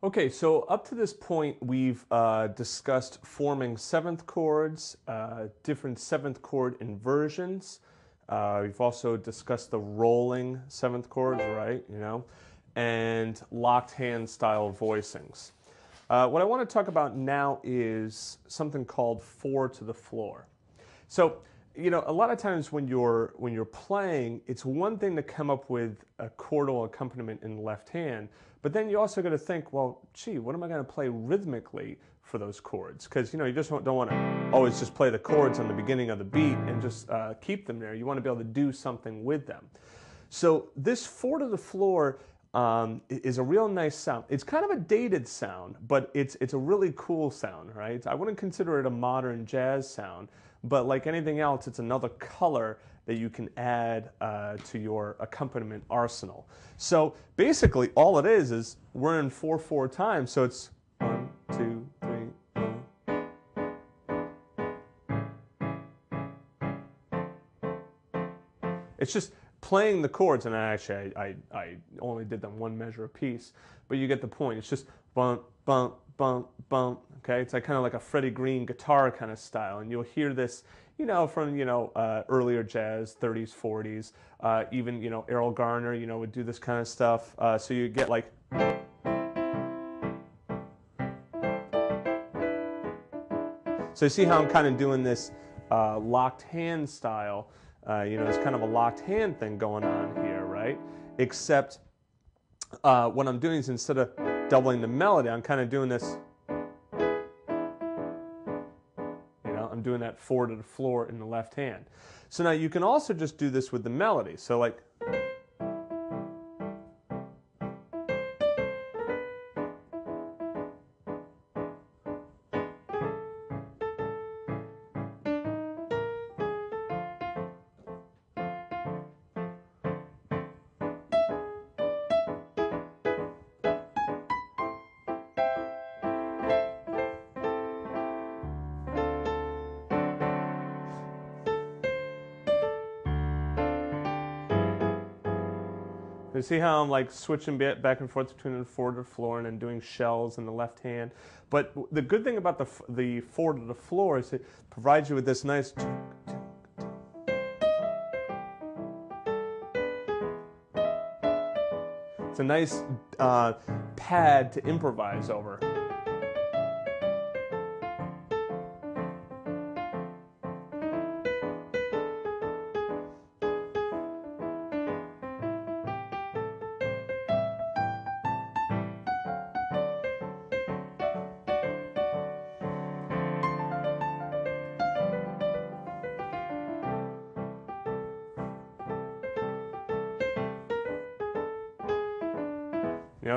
Okay, so up to this point, we've discussed forming seventh chords, different seventh chord inversions. We've also discussed the rolling seventh chords, right? And locked hand style voicings. What I want to talk about now is something called four to the floor. So, a lot of times when you're playing, it's one thing to come up with a chordal accompaniment in the left hand, but then you also got to think, well, gee, what am I going to play rhythmically for those chords? Because you just don't want to always just play the chords on the beginning of the beat and just keep them there. You want to be able to do something with them. So this four to the floor is a real nice sound. It's kind of a dated sound, but it's a really cool sound, right? I wouldn't consider it a modern jazz sound, but like anything else, it's another color that you can add to your accompaniment arsenal. So basically, all it is we're in 4/4 time, so it's 1, 2, 3, 4. It's just playing the chords, and actually I only did them one measure apiece, but you get the point. It's just bump, bump, bump, bump. Okay, it's like kind of like a Freddie Green guitar kind of style, and you'll hear this, from earlier jazz, 30s, 40s, even Errol Garner, would do this kind of stuff. So you get like. So you see how I'm kind of doing this locked hand style. It's kind of a locked hand thing going on here, right? Except what I'm doing is instead of doubling the melody, I'm kind of doing this. I'm doing that four to the floor in the left hand. So now you can also just do this with the melody. So like. You see how I'm like switching back and forth between the four to the floor and then doing shells in the left hand. But the good thing about the four to the floor is it provides you with this nice. It's a nice pad to improvise over.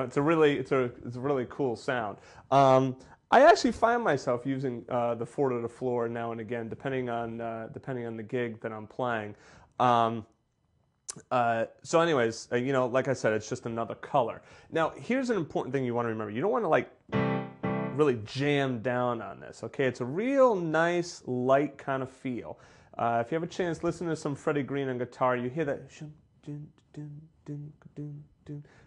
It's a really cool sound. I actually find myself using the four to the floor now and again, depending on the gig that I'm playing. So anyways, like I said, it's just another color. Now, here's an important thing you want to remember. You don't want to like really jam down on this. Okay, it's a real nice, light kind of feel. If you have a chance, listen to some Freddie Green on guitar. You hear that.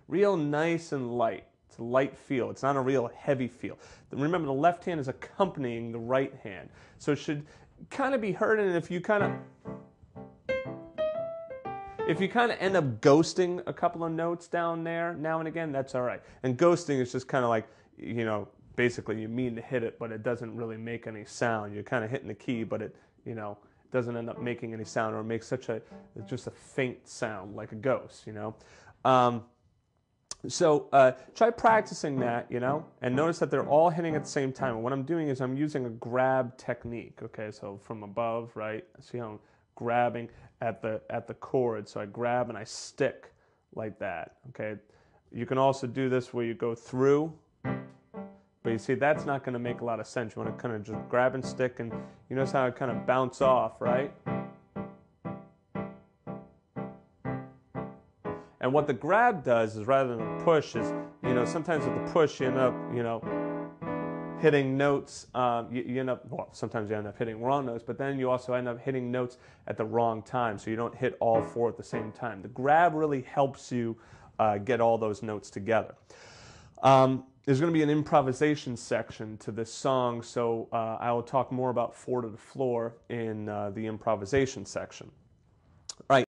Real nice and light. It's a light feel. It's not a real heavy feel. Remember, the left hand is accompanying the right hand. So it should kind of be heard, and if you kind of end up ghosting a couple of notes down there now and again, that's all right. And ghosting is just kind of like, basically you mean to hit it, but it doesn't really make any sound. You're kind of hitting the key, but it, doesn't end up making any sound, or it makes just a faint sound like a ghost, So try practicing that, and notice that they're all hitting at the same time. And what I'm doing is I'm using a grab technique, okay? So from above, right? See how I'm grabbing at the chord. So I grab and I stick like that, okay? You can also do this where you go through, but you see that's not going to make a lot of sense. You want to kind of just grab and stick, and you notice how it kind of bounce off, right? And what the grab does is, rather than a push, is, sometimes with the push you end up, hitting notes. You end up, well, sometimes you end up hitting wrong notes, but then you also end up hitting notes at the wrong time, so you don't hit all four at the same time. The grab really helps you get all those notes together. There's going to be an improvisation section to this song, so I will talk more about 4 to the floor in the improvisation section. All right.